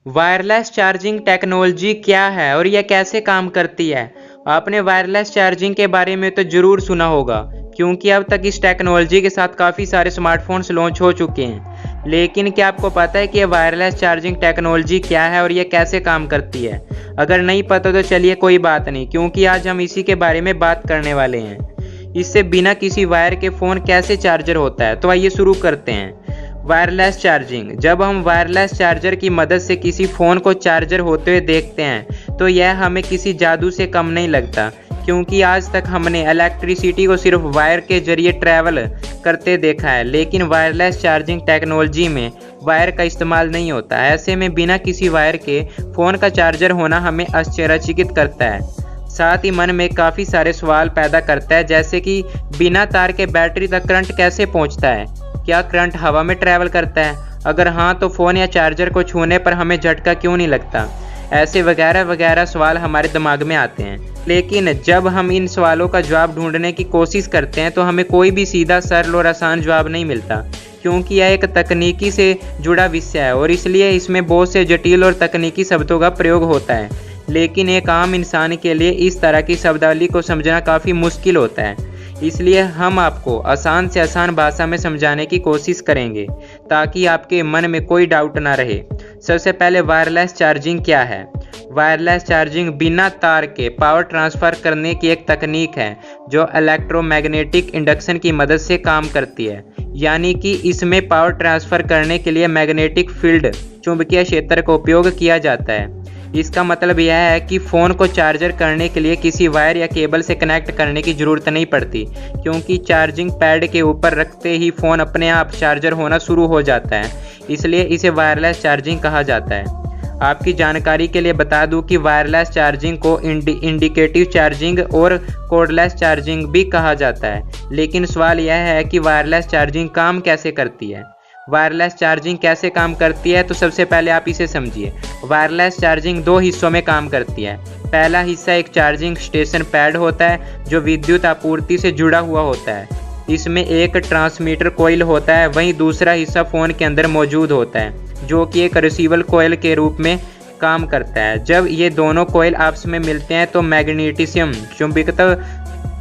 Wireless charging technology क्या है और यह कैसे काम करती है। आपने वायरलेस चार्जिंग के बारे में तो ज़रूर सुना होगा, क्योंकि अब तक इस टेक्नोलॉजी के साथ काफ़ी सारे स्मार्टफोन्स लॉन्च हो चुके हैं। लेकिन क्या आपको पता है कि यह वायरलेस चार्जिंग टेक्नोलॉजी क्या है और यह कैसे काम करती है? अगर नहीं पता तो चलिए कोई बात नहीं, क्योंकि आज हम इसी के बारे में बात करने वाले हैं। इससे बिना किसी वायर के फ़ोन कैसे चार्जर होता है, तो आइए शुरू करते हैं। Wireless charging. जब हम वायरलेस चार्जर की मदद से किसी फ़ोन को चार्जर होते हुए देखते हैं तो यह हमें किसी जादू से कम नहीं लगता, क्योंकि आज तक हमने इलेक्ट्रिसिटी को सिर्फ वायर के जरिए ट्रैवल करते देखा है। लेकिन वायरलेस चार्जिंग टेक्नोलॉजी में वायर का इस्तेमाल नहीं होता। ऐसे में बिना किसी वायर के फ़ोन का चार्जर होना हमें आश्चर्यचकित करता है, साथ ही मन में काफ़ी सारे सवाल पैदा करता है, जैसे कि बिना तार के बैटरी तक करंट कैसे पहुंचता है? क्या करंट हवा में ट्रैवल करता है? अगर हाँ तो फ़ोन या चार्जर को छूने पर हमें झटका क्यों नहीं लगता? ऐसे वगैरह वगैरह सवाल हमारे दिमाग में आते हैं। लेकिन जब हम इन सवालों का जवाब ढूंढने की कोशिश करते हैं तो हमें कोई भी सीधा, सरल और आसान जवाब नहीं मिलता, क्योंकि यह एक तकनीकी से जुड़ा विषय है और इसलिए इसमें बहुत से जटिल और तकनीकी शब्दों का प्रयोग होता है। लेकिन एक आम इंसान के लिए इस तरह की शब्दावली को समझना काफ़ी मुश्किल होता है। इसलिए हम आपको आसान से आसान भाषा में समझाने की कोशिश करेंगे, ताकि आपके मन में कोई डाउट ना रहे। सबसे पहले वायरलेस चार्जिंग क्या है? वायरलेस चार्जिंग बिना तार के पावर ट्रांसफ़र करने की एक तकनीक है जो इलेक्ट्रोमैग्नेटिक इंडक्शन की मदद से काम करती है। यानी कि इसमें पावर ट्रांसफ़र करने के लिए मैग्नेटिक फील्ड, चुंबकीय क्षेत्र का उपयोग किया जाता है। इसका मतलब यह है कि फ़ोन को चार्जर करने के लिए किसी वायर या केबल से कनेक्ट करने की ज़रूरत नहीं पड़ती, क्योंकि चार्जिंग पैड के ऊपर रखते ही फ़ोन अपने आप चार्जर होना शुरू हो जाता है। इसलिए इसे वायरलेस चार्जिंग कहा जाता है। आपकी जानकारी के लिए बता दूं कि वायरलेस चार्जिंग को इंडिकेटिव चार्जिंग और कॉर्डलेस चार्जिंग भी कहा जाता है। लेकिन सवाल यह है कि वायरलेस चार्जिंग काम कैसे करती है? वायरलेस चार्जिंग कैसे काम करती है, तो सबसे पहले आप इसे समझिए। वायरलेस चार्जिंग दो हिस्सों में काम करती है। पहला हिस्सा एक चार्जिंग स्टेशन पैड होता है जो विद्युत आपूर्ति से जुड़ा हुआ होता है। इसमें एक ट्रांसमीटर कॉइल होता है। वहीं दूसरा हिस्सा फ़ोन के अंदर मौजूद होता है, जो कि एक रिसीवर कॉइल के रूप में काम करता है। जब ये दोनों कॉइल आपस में मिलते हैं तो मैग्नेटिज्म, चुंबकत्व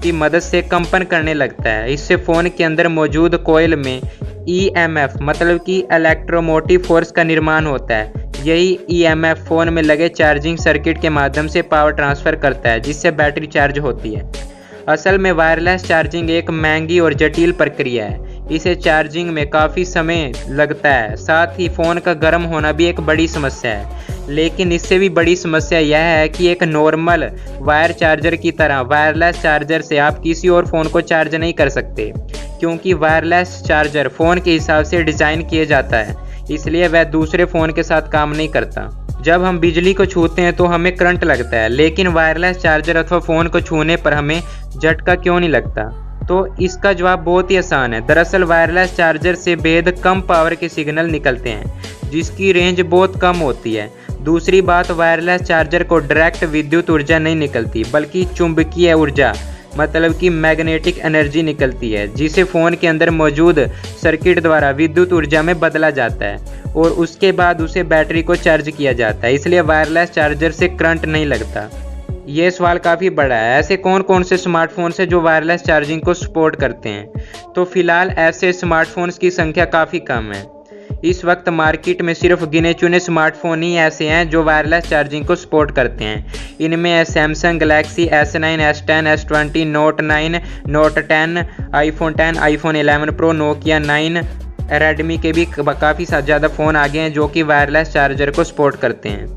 की मदद से कंपन करने लगता है। इससे फ़ोन के अंदर मौजूद कॉइल में EMF मतलब कि इलेक्ट्रोमोटिव फोर्स का निर्माण होता है। यही EMF फ़ोन में लगे चार्जिंग सर्किट के माध्यम से पावर ट्रांसफ़र करता है, जिससे बैटरी चार्ज होती है। असल में वायरलेस चार्जिंग एक महंगी और जटिल प्रक्रिया है। इसे चार्जिंग में काफ़ी समय लगता है, साथ ही फ़ोन का गर्म होना भी एक बड़ी समस्या है। लेकिन इससे भी बड़ी समस्या यह है कि एक नॉर्मल वायर चार्जर की तरह वायरलेस चार्जर से आप किसी और फ़ोन को चार्ज नहीं कर सकते, क्योंकि वायरलेस चार्जर फ़ोन के हिसाब से डिज़ाइन किया जाता है, इसलिए वह दूसरे फ़ोन के साथ काम नहीं करता। जब हम बिजली को छूते हैं तो हमें करंट लगता है, लेकिन वायरलेस चार्जर अथवा फ़ोन को छूने पर हमें झटका क्यों नहीं लगता? तो इसका जवाब बहुत ही आसान है। दरअसल वायरलेस चार्जर से बेहद कम पावर के सिग्नल निकलते हैं, जिसकी रेंज बहुत कम होती है। दूसरी बात, वायरलेस चार्जर को डायरेक्ट विद्युत ऊर्जा नहीं निकलती, बल्कि चुंबकीय ऊर्जा मतलब कि मैग्नेटिक एनर्जी निकलती है, जिसे फ़ोन के अंदर मौजूद सर्किट द्वारा विद्युत ऊर्जा में बदला जाता है और उसके बाद उसे बैटरी को चार्ज किया जाता है। इसलिए वायरलेस चार्जर से करंट नहीं लगता। ये सवाल काफ़ी बड़ा है। ऐसे कौन कौन से स्मार्टफोन्स हैं जो वायरलेस चार्जिंग को सपोर्ट करते हैं? तो फिलहाल ऐसे स्मार्टफोन्स की संख्या काफ़ी कम है। इस वक्त मार्केट में सिर्फ गिने चुने स्मार्टफोन ही ऐसे हैं जो वायरलेस चार्जिंग को सपोर्ट करते हैं। इनमें है Samsung Galaxy S9, S10, S20, note 9, note 10, iPhone 10, iPhone 11 Pro, Nokia 9, Redmi के भी काफ़ी ज़्यादा फ़ोन आ गए हैं जो कि वायरलेस चार्जर को सपोर्ट करते हैं।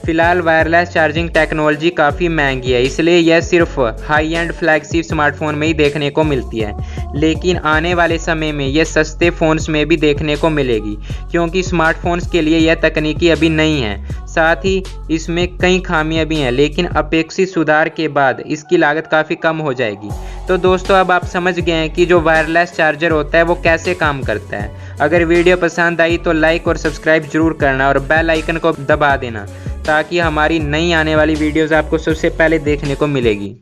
फिलहाल वायरलेस चार्जिंग टेक्नोलॉजी काफ़ी महंगी है, इसलिए यह सिर्फ हाई एंड फ्लैगशिप स्मार्टफोन में ही देखने को मिलती है। लेकिन आने वाले समय में यह सस्ते फ़ोन्स में भी देखने को मिलेगी, क्योंकि स्मार्टफोन्स के लिए यह तकनीकी अभी नहीं है। साथ ही इसमें कई खामियां भी हैं, लेकिन अपेक्षित सुधार के बाद इसकी लागत काफ़ी कम हो जाएगी। तो दोस्तों, अब आप समझ गए हैं कि जो वायरलेस चार्जर होता है वो कैसे काम करता है। अगर वीडियो पसंद आई तो लाइक और सब्सक्राइब जरूर करना और बेल आइकन को दबा देना, ताकि हमारी नई आने वाली वीडियोज़ आपको सबसे पहले देखने को मिलेगी।